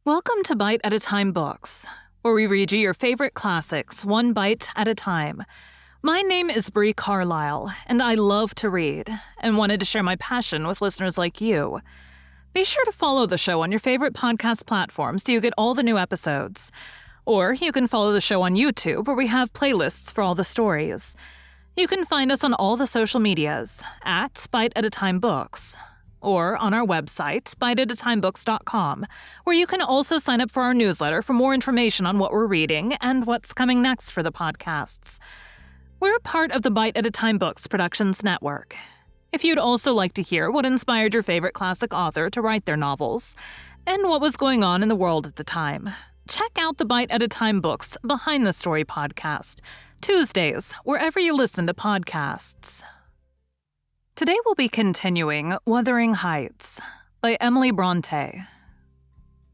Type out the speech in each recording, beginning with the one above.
Welcome to Bite at a Time Books, where we read you your favorite classics one bite at a time. My name is Bree Carlile, and I love to read, and wanted to share my passion with listeners like you. Be sure to follow the show on your favorite podcast platforms so you get all the new episodes. Or you can follow the show on YouTube, where we have playlists for all the stories. You can find us on all the social medias at Bite at a Time Books, or on our website, biteatatimebooks.com, where you can also sign up for our newsletter for more information on what we're reading and what's coming next for the podcasts. We're a part of the Bite at a Time Books Productions Network. If you'd also like to hear what inspired your favorite classic author to write their novels, and what was going on in the world at the time, check out the Bite at a Time Books Behind the Story podcast, Tuesdays, wherever you listen to podcasts. Today we'll be continuing Wuthering Heights by Emily Brontë.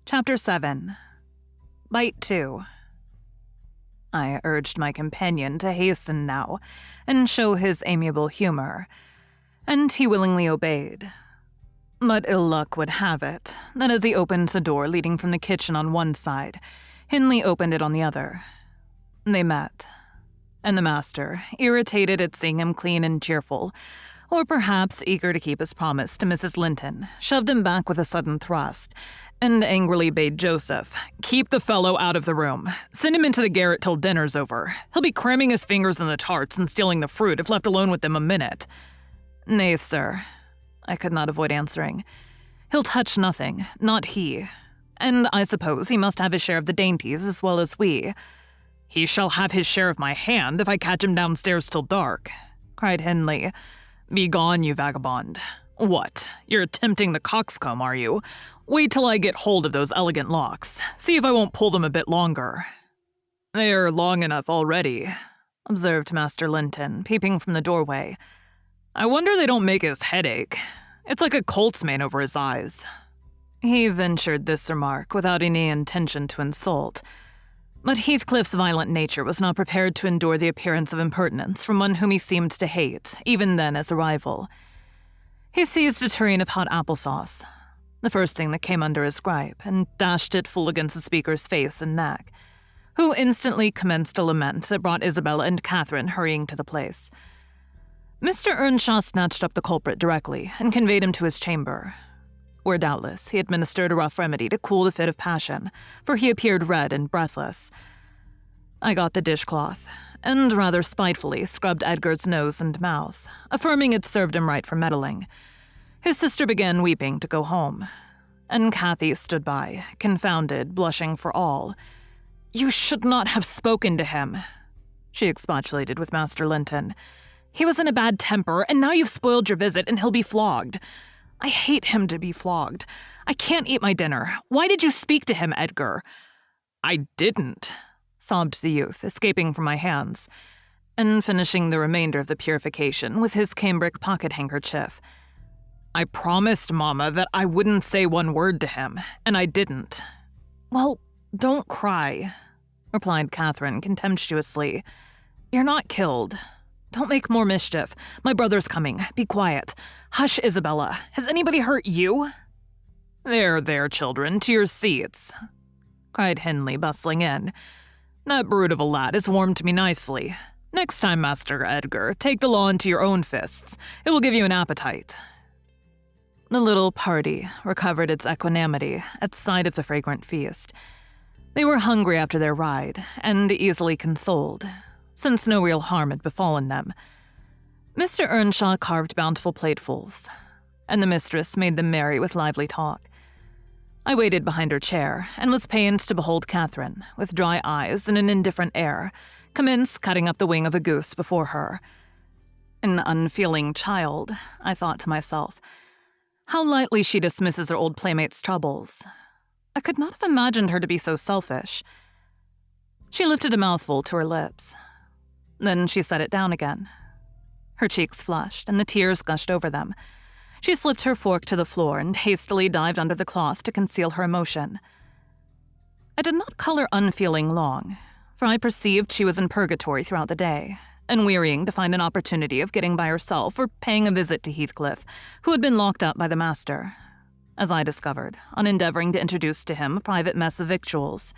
Chapter 7. Bite 2. I urged my companion to hasten now and show his amiable humor, and he willingly obeyed. But ill luck would have it that as he opened the door leading from the kitchen on one side, Hindley opened it on the other. They met, and the master, irritated at seeing him clean and cheerful, or perhaps eager to keep his promise to Mrs. Linton, shoved him back with a sudden thrust, and angrily bade Joseph, "Keep the fellow out of the room. Send him into the garret till dinner's over. He'll be cramming his fingers in the tarts and stealing the fruit if left alone with them a minute." "Nay, sir," I could not avoid answering. "He'll touch nothing, not he. And I suppose he must have his share of the dainties as well as we." "He shall have his share of my hand if I catch him downstairs till dark," cried Hindley. "Begone, you vagabond. What, you're attempting the coxcomb, are you? Wait till I get hold of those elegant locks. See if I won't pull them a bit longer." "They're long enough already," observed Master Linton, peeping from the doorway. "I wonder they don't make his head ache. It's like a colt's mane over his eyes." He ventured this remark without any intention to insult, but Heathcliff's violent nature was not prepared to endure the appearance of impertinence from one whom he seemed to hate, even then as a rival. He seized a tureen of hot applesauce, the first thing that came under his gripe, and dashed it full against the speaker's face and neck, who instantly commenced a lament that brought Isabella and Catherine hurrying to the place. Mr. Earnshaw snatched up the culprit directly and conveyed him to his chamber, where doubtless he administered a rough remedy to cool the fit of passion, for he appeared red and breathless. I got the dishcloth, and rather spitefully scrubbed Edgar's nose and mouth, affirming it served him right for meddling. His sister began weeping to go home, and Cathy stood by, confounded, blushing for all. "You should not have spoken to him," she expostulated with Master Linton. "He was in a bad temper, and now you've spoiled your visit, and he'll be flogged. I hate him to be flogged. I can't eat my dinner. Why did you speak to him, Edgar?" "I didn't," sobbed the youth, escaping from my hands, and finishing the remainder of the purification with his cambric pocket-handkerchief. "I promised Mama that I wouldn't say one word to him, and I didn't." "Well, don't cry," replied Catherine contemptuously. "You're not killed. Don't make more mischief. My brother's coming. Be quiet. Hush, Isabella. Has anybody hurt you?" There, children, to your seats," cried Hindley, bustling in. "That brute of a lad has warmed me nicely. Next time, Master Edgar, take the law into your own fists. It will give you an appetite." The little party recovered its equanimity at sight of the fragrant feast. They were hungry after their ride, and easily consoled, since no real harm had befallen them. Mr. Earnshaw carved bountiful platefuls, and the mistress made them merry with lively talk. I waited behind her chair, and was pained to behold Catherine, with dry eyes and an indifferent air, commence cutting up the wing of a goose before her. An unfeeling child, I thought to myself. How lightly she dismisses her old playmate's troubles. I could not have imagined her to be so selfish. She lifted a mouthful to her lips. Then she set it down again. Her cheeks flushed, and the tears gushed over them. She slipped her fork to the floor and hastily dived under the cloth to conceal her emotion. I did not call her unfeeling long, for I perceived she was in purgatory throughout the day, and wearying to find an opportunity of getting by herself or paying a visit to Heathcliff, who had been locked up by the master. as I discovered, on endeavoring to introduce to him a private mess of victuals.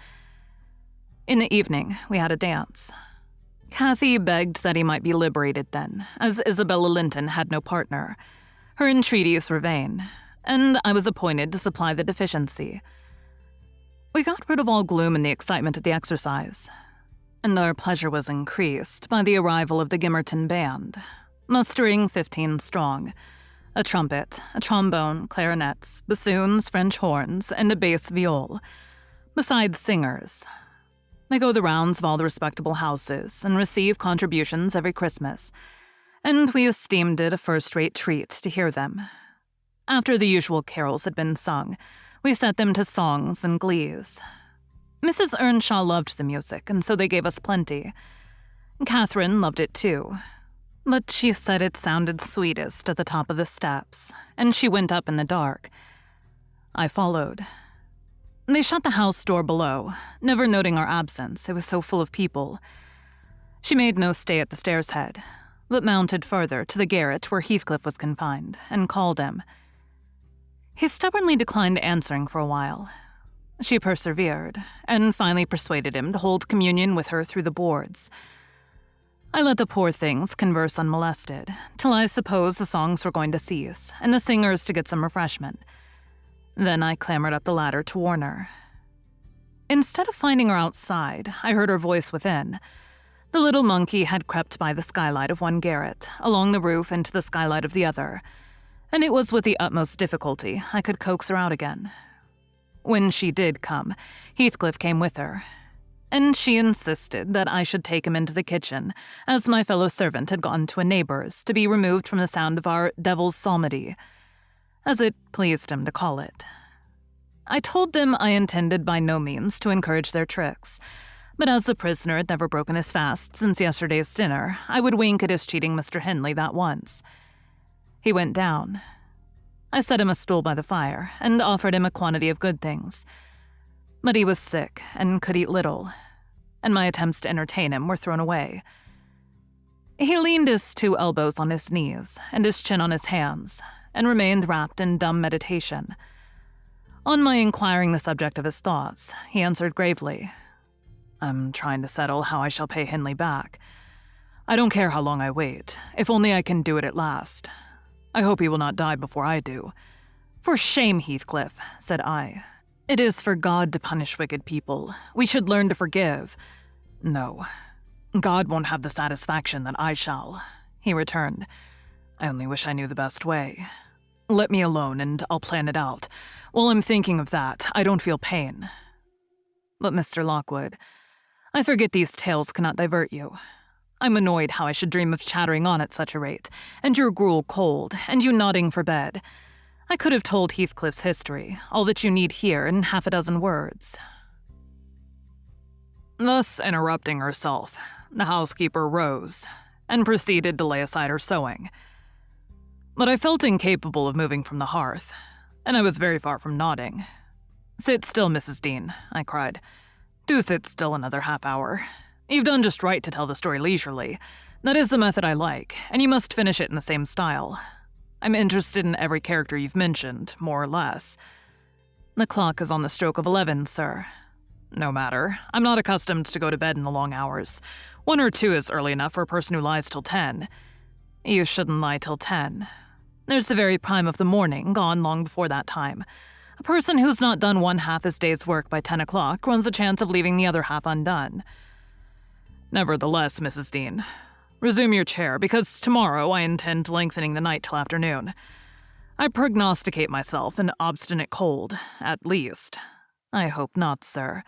In the evening, we had a dance. Kathy begged that he might be liberated then, as Isabella Linton had no partner. Her entreaties were vain, and I was appointed to supply the deficiency. We got rid of all gloom in the excitement of the exercise, and our pleasure was increased by the arrival of the Gimmerton band, mustering 15 strong, a trumpet, a trombone, clarinets, bassoons, French horns, and a bass viol, besides singers. They go the rounds of all the respectable houses and receive contributions every Christmas, and we esteemed it a first-rate treat to hear them. After the usual carols had been sung, we set them to songs and glees. Mrs. Earnshaw loved the music, and so they gave us plenty. Catherine loved it too, but she said it sounded sweetest at the top of the steps, and she went up in the dark. I followed. They shut the house door below, never noting our absence, it was so full of people. She made no stay at the stairs head, but mounted further to the garret where Heathcliff was confined, and called him. He stubbornly declined answering for a while. She persevered, and finally persuaded him to hold communion with her through the boards. I let the poor things converse unmolested, till I supposed the songs were going to cease, and the singers to get some refreshment. Then I clambered up the ladder to warn her. Instead of finding her outside, I heard her voice within. The little monkey had crept by the skylight of one garret, along the roof into the skylight of the other, and it was with the utmost difficulty I could coax her out again. When she did come, Heathcliff came with her, and she insisted that I should take him into the kitchen, as my fellow servant had gone to a neighbor's to be removed from the sound of our devil's psalmody, as it pleased him to call it. I told them I intended by no means to encourage their tricks, but as the prisoner had never broken his fast since yesterday's dinner, I would wink at his cheating Mr. Henley that once. He went down. I set him a stool by the fire and offered him a quantity of good things. But he was sick and could eat little, and my attempts to entertain him were thrown away. He leaned his 2 elbows on his knees and his chin on his hands, and remained wrapped in dumb meditation. On my inquiring the subject of his thoughts, he answered gravely, "I'm trying to settle how I shall pay Henley back. I don't care how long I wait, if only I can do it at last. I hope he will not die before I do." "For shame, Heathcliff," said I. "It is for God to punish wicked people. We should learn to forgive." "No, God won't have the satisfaction that I shall," he returned. "I only wish I knew the best way. Let me alone and I'll plan it out. While I'm thinking of that, I don't feel pain." "But Mr. Lockwood, I forget these tales cannot divert you. I'm annoyed how I should dream of chattering on at such a rate, and your gruel cold, and you nodding for bed. I could have told Heathcliff's history, all that you need hear in 6 words." Thus interrupting herself, the housekeeper rose, and proceeded to lay aside her sewing. But I felt incapable of moving from the hearth, and I was very far from nodding. "Sit still, Mrs. Dean," I cried. "Do sit still another half hour. You've done just right to tell the story leisurely. That is the method I like, and you must finish it in the same style. I'm interested in every character you've mentioned, more or less." "The clock is on the stroke of 11, sir." "No matter. I'm not accustomed to go to bed in the long hours. 1 or 2 is early enough for a person who lies till 10. "You shouldn't lie till 10. There's the very prime of the morning gone long before that time. A person who's not done 1/2 his day's work by 10 o'clock runs a chance of leaving the other half undone." "Nevertheless, Mrs. Dean, resume your chair, because tomorrow I intend lengthening the night till afternoon. I prognosticate myself an obstinate cold, at least." "I hope not, sir."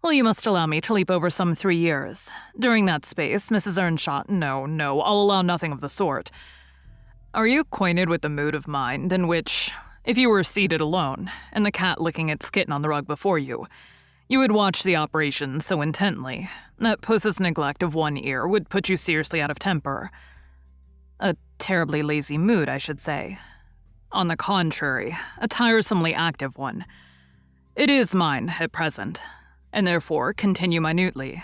"Well, you must allow me to leap over some 3 years. During that space, Mrs. Earnshaw—" No, I'll allow nothing of the sort. Are you acquainted with the mood of mind in which, if you were seated alone, and the cat licking its kitten on the rug before you, you would watch the operation so intently that puss's neglect of one ear would put you seriously out of temper? A terribly lazy mood, I should say. On the contrary, a tiresomely active one. It is mine at present, and therefore continue minutely.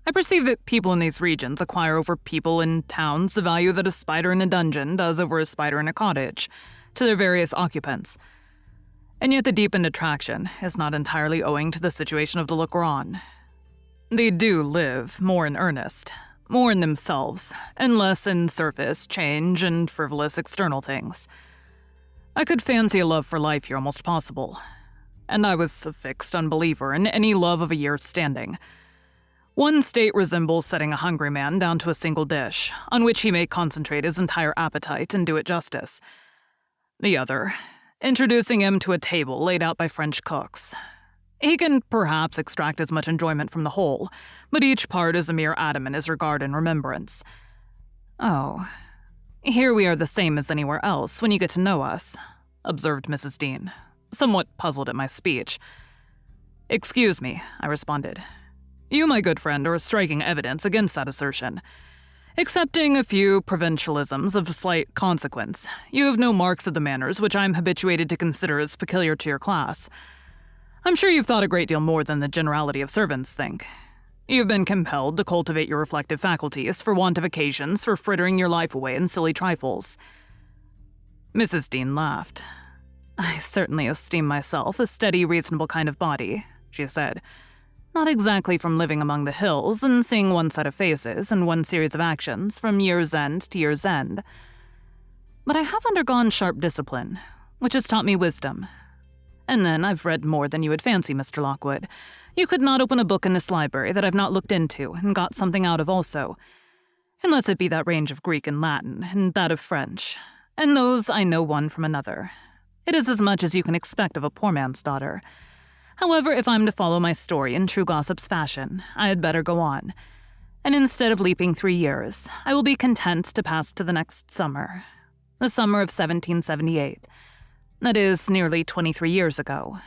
I perceive that people in these regions acquire over people in towns the value that a spider in a dungeon does over a spider in a cottage, to their various occupants. And yet the deepened attraction is not entirely owing to the situation of the looker on. They do live more in earnest, more in themselves, and less in surface, change, and frivolous external things. I could fancy a love for life here almost possible, and I was a fixed unbeliever in any love of a year's standing. One state resembles setting a hungry man down to a single dish, on which he may concentrate his entire appetite and do it justice. The other, introducing him to a table laid out by French cooks. He can perhaps extract as much enjoyment from the whole, but each part is a mere atom in his regard and remembrance. Oh, here we are the same as anywhere else when you get to know us, observed Mrs. Dean, somewhat puzzled at my speech. Excuse me, I responded. You, my good friend, are a striking evidence against that assertion. Excepting a few provincialisms of slight consequence, you have no marks of the manners which I am habituated to consider as peculiar to your class. I'm sure you've thought a great deal more than the generality of servants think. You've been compelled to cultivate your reflective faculties for want of occasions for frittering your life away in silly trifles. Mrs. Dean laughed. I certainly esteem myself a steady, reasonable kind of body, she said. Not exactly from living among the hills and seeing one set of faces and one series of actions from year's end to year's end. But I have undergone sharp discipline, which has taught me wisdom. And then I've read more than you would fancy, Mr. Lockwood. You could not open a book in this library that I've not looked into and got something out of also. Unless it be that range of Greek and Latin, and that of French. And those I know one from another. It is as much as you can expect of a poor man's daughter. However, if I'm to follow my story in true gossip's fashion, I had better go on. And instead of leaping 3 years, I will be content to pass to the next summer. The summer of 1778. That is nearly 23 years ago.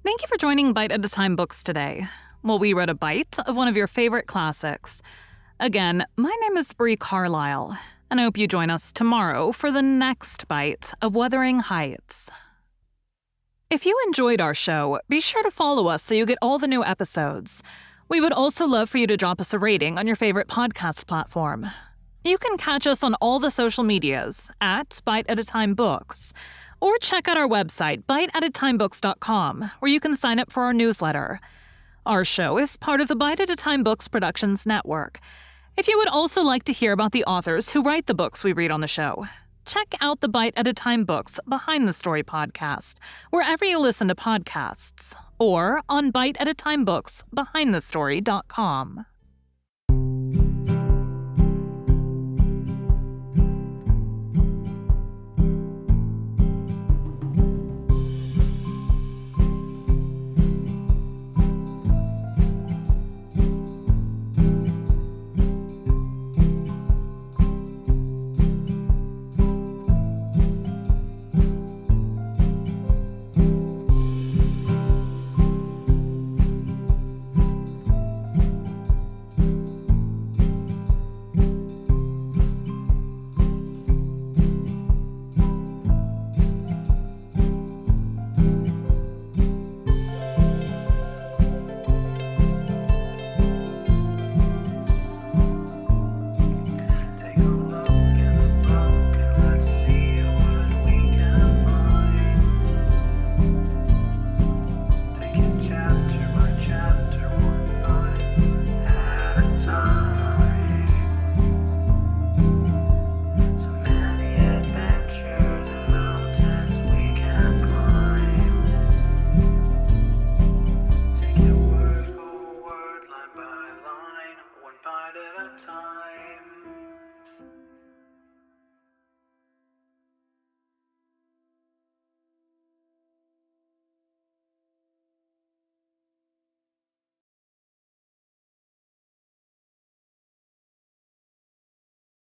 Thank you for joining Bite at a Time Books today, while we read a bite of one of your favorite classics. Again, my name is Bree Carlile, and I hope you join us tomorrow for the next bite of Wuthering Heights. If you enjoyed our show, be sure to follow us so you get all the new episodes. We would also love for you to drop us a rating on your favorite podcast platform. You can catch us on all the social medias at Bite at a Time Books, or check out our website, biteatatimebooks.com, where you can sign up for our newsletter. Our show is part of the Bite at a Time Books Productions Network. If you would also like to hear about the authors who write the books we read on the show, check out the Bite at a Time Books Behind the Story podcast, wherever you listen to podcasts, or on biteatatimebooksbehindthestory.com.